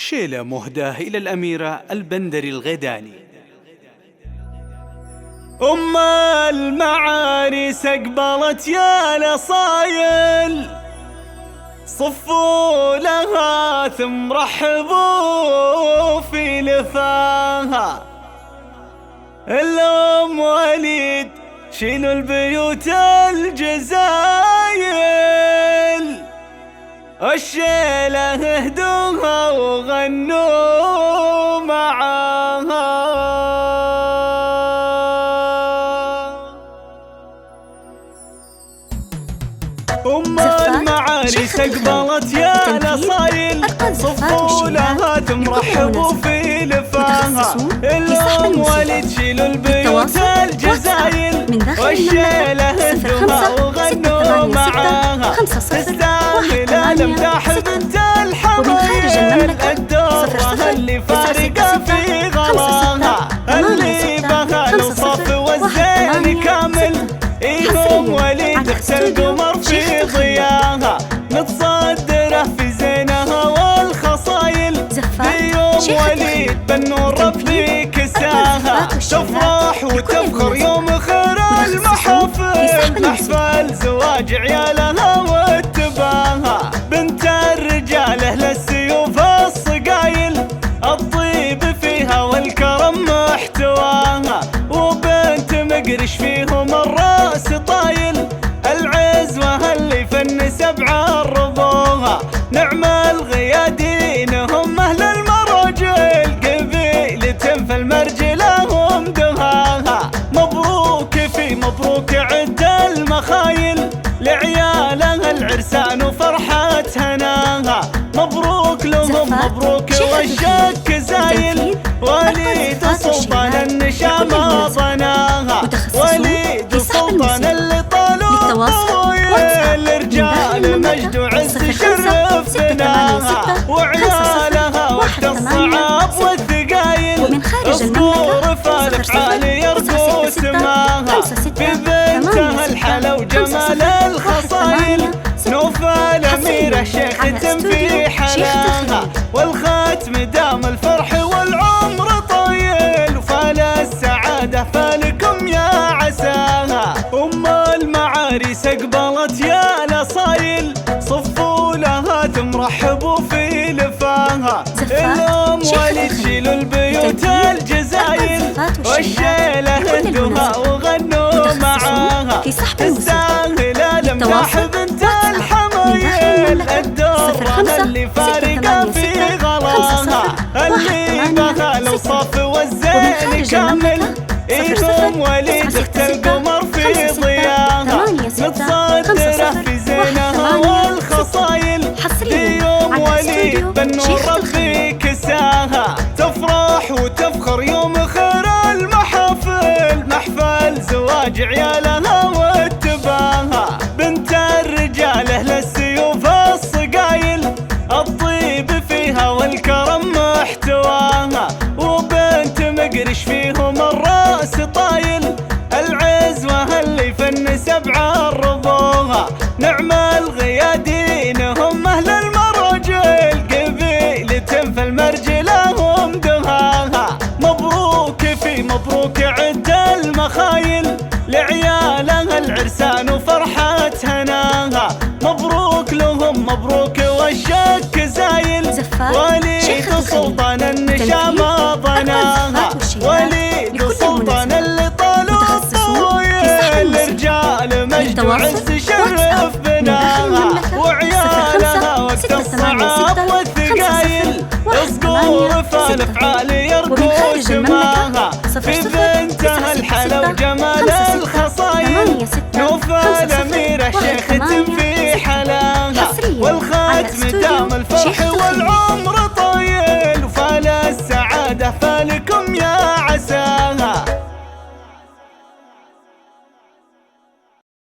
شيلة مهداة إلى الأميرة البندري الغيداني. أم المعاريس أقبلت يا نصايل، صفوا لها ثم رحبوا في لفاها. الأم وليد شيلوا البيوت الجزايل، الشيلة اهدوها وغنوا معاها. أم المعاريس أقبلت يا نصايل، صفوا لها ثم رحبوا في لفاها. الأم وليد شيلوا البيوت الجزايل، والشيلة هدوها وغنوا معاها. تستاهل الامداح بنت الحمايل، الدورة اللي فارقة في غلاها، اللي بها الوصف والزين كامل. أم وليد اخت القمر في ضياها، متصدرة في زينها والخصايل. أم وليد بالنور ربي كساها، تفرح وتفخر يوم خير المحافل، محفل زواج عيالها واتباها. بنت الرجال اهل السيوف الصقايل، الطيب فيها والكرم محتواها. وبنت مقرش فيهم الراس طايل، العزوة اللي فن سبع ربوها. نعم الغيادين هم اهل المراجل، قبيلة في المرج لهم دهاها. مبروك في مبروك عد المخايل، لعيالها العرسان وفرحة هناها. مبروك لهم مبروك والشك زايل، وليد سلطان النشامة ضناها. وليد سلطان اللي طالوا طويل، رجال مجد وعز شرف بناها. وعيالها وقت الصعاب والثقايل، اصبور فالافعال يرقوا سماها. في بنتها الحلا وجمال الخصايل، نوفل أميرة شيخة في حلاها. والختم دام الفرح والعمر طويل، وفال السعادة فالكم يا عساها. أم المعاريس أقبلت يا نصايل، صفوا لها ثم رحبوا في لفاها. الأم وليد شيلوا البيوت الجزايل، والشيلة هدوها وغنوا معاها. تستاهل الامداح بنت الحمايل، الدورة اللي فارقة في غلاها، اللي بها الوصف والزين كامل. أم وليد اخت القمر في ضياها، متصدرة في زينها والخصايل. أم وليد بالنور ربي كساها، تفرح وتفخر يوم خير المحافل، محفل زواج عيالها واتباها. بنت الرجال اهل السيوف الصقايل، الطيب فيها والكرم محتواها. وبنت مقرش فيهم الراس طايل، العزوة اللي فن سبع ربوها. نعم الغيادين هم اهل المراجل، قبيلة في المرج لهم دهاها. مبروك في مبروك عد المخايل، لعيالها العرسان وفرحة هناها. مبروك لهم مبروك والشك زايل، وليد سلطان النشامة ضناها. وليد سلطان اللي طالوا طويل، رجال مجد وعز شرف بناها. وعيالها وقت الصعاب والثقايل، اصقور فالافعال يرقوا سماها. في بنتها الحلا وجمال الخصايل، نوفل أميرة شيخة في حلاها. والختم دام الفرح والعمر طويل، وفال السعادة فالكم يا عساها.